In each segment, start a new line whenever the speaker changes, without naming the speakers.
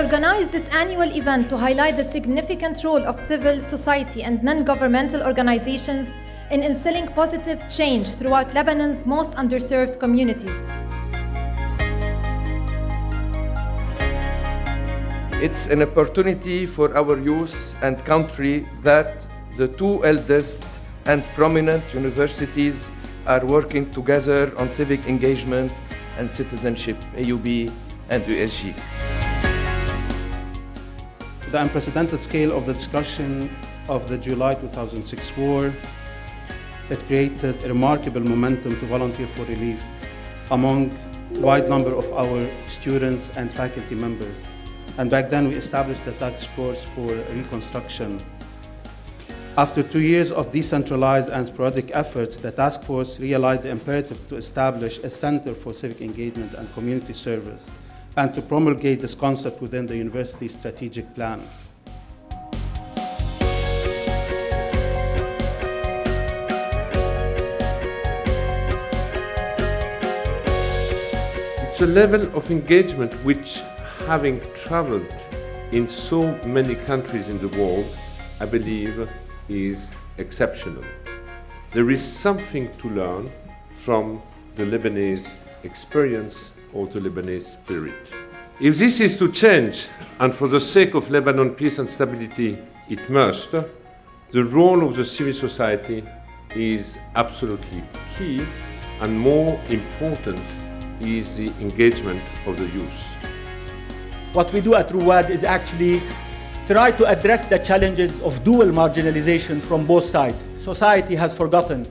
organized this annual event to highlight the significant role of civil society and non-governmental organizations in instilling positive change throughout Lebanon's most underserved communities.
It's an opportunity for our youth and country that the two eldest and prominent universities are working together on civic engagement and citizenship, AUB and USG.
The unprecedented scale of the discussion of the July 2006 war, it created a remarkable momentum to volunteer for relief among a wide number of our students and faculty members. And back then we established the task force for reconstruction. After 2 years of decentralized and sporadic efforts, the task force realized the imperative to establish a center for civic engagement and community service and to promulgate this concept within the university's strategic plan.
It's a level of engagement which, having traveled in so many countries in the world, I believe is exceptional. There is something to learn from the Lebanese experience or the Lebanese spirit. If this is to change, and for the sake of Lebanon peace and stability, it must, the role of the civil society is absolutely key, and more important is the engagement of the youth.
What we do at Ruwad is actually try to address the challenges of dual marginalization from both sides. Society has forgotten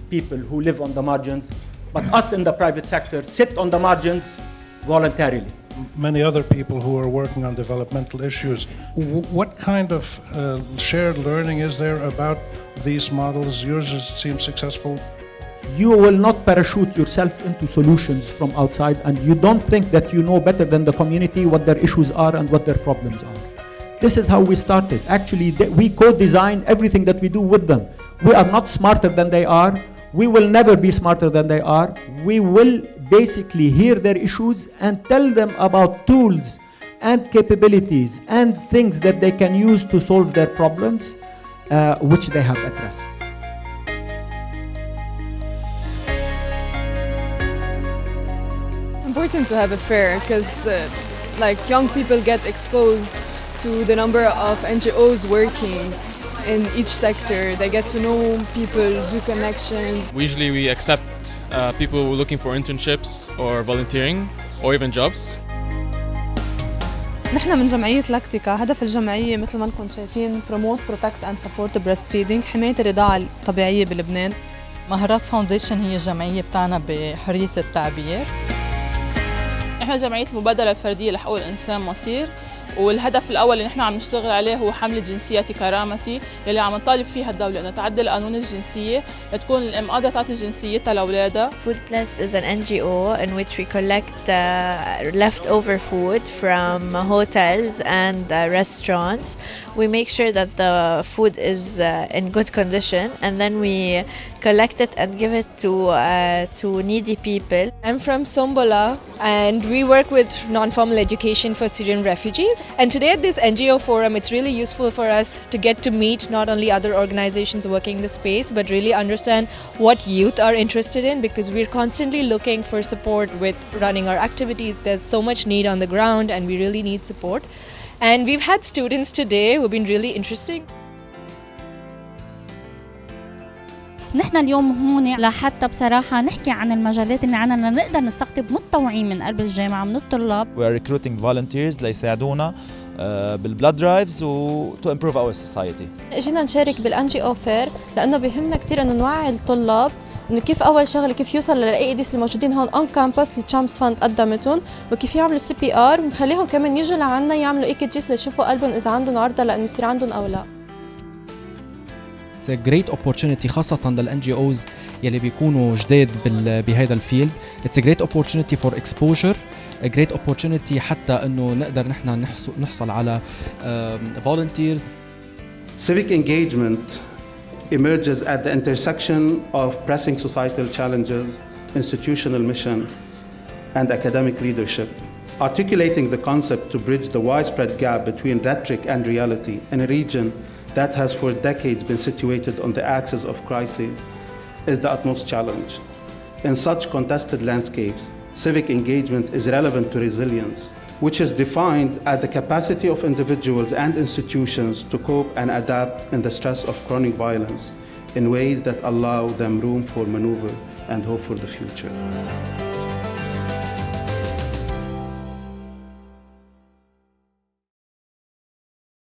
people who live on the margins, but us in the private sector sit on the margins voluntarily.
Many other people who are working on developmental issues. What kind of shared learning is there about these models? Yours seems successful.
You will not parachute yourself into solutions from outside, and you don't think that you know better than the community what their issues are and what their problems are. This is how we started. Actually, we co-design everything that we do with them. We are not smarter than they are. We will never be smarter than they are. We will basically hear their issues and tell them about tools and capabilities and things that they can use to solve their problems, which they have addressed.
It's important to have a fair because like young people get exposed to the number of NGOs working in each sector. They get to know people, do connections.
Usually we accept people looking for internships or volunteering or even jobs.
نحن من جمعية لاكتيكا. هدف الجمعية مثل ما نكون شايفين promote, protect and support breastfeeding، حماية الرضاعة الطبيعية بلبنان.
مهارات فاونديشن هي جمعية بتاعنا بحرية التعبير.
احنا جمعية المبادرة الفردية لحقوق الإنسان مصير، والهدف الأول اللي نحن عم نشتغل عليه هو حملة جنسيتي كرامتي يلي عم نطالب فيها الدولة إنه تعدل قانون الجنسية لتكون الأم قادرة تعطي جنسيتها لأولادها.
Food Plus is an NGO in which we collect leftover food from hotels and restaurants. We make sure that the food is in good condition, and then we collect it and give it to needy people.
I'm from Sombola, and we work with non-formal education for Syrian refugees. And today at this NGO forum, it's really useful for us to get to meet not only other organizations working in the space, but really understand what youth are interested in, because we're constantly looking for support with running our activities. There's so much need on the ground and we really need support. And we've had students today who've been really interesting.
نحن اليوم هون لحتى بصراحة نحكي عن المجالات اللي عنا نقدر نستقطب متطوعين من قلب الجامعة من الطلاب.
We are recruiting volunteers ليساعدونا بالبلاد درايفز و to improve our society.
اجينا نشارك بالNGO فير لأنه بيهمنا كتير إنه نوعي الطلاب إنه كيف أول شغلة كيف يوصل للAEDs الموجودين هون on campus اللي تشامس فاند قدمتهم، وكيف يعملوا CPR، ونخليهم كمان يجوا لعنا يعملوا EKGs ليشوفوا قلبهم إذا عندهم عرضة لأنه يصير عندهم أو لا.
It's a great opportunity خاصة للNGOs يلي بيكونوا جداد بهذا الفيلد. It's a great opportunity for exposure, a great opportunity حتى إنه نقدر نحن نحصل على volunteers.
Civic engagement emerges at the intersection of pressing societal challenges, institutional mission, and academic leadership. Articulating the concept to bridge the widespread gap between rhetoric and reality in a region that has for decades been situated on the axis of crises is the utmost challenge. In such contested landscapes, civic engagement is relevant to resilience, which is defined as the capacity of individuals and institutions to cope and adapt in the stress of chronic violence in ways that allow them room for maneuver and hope for the future.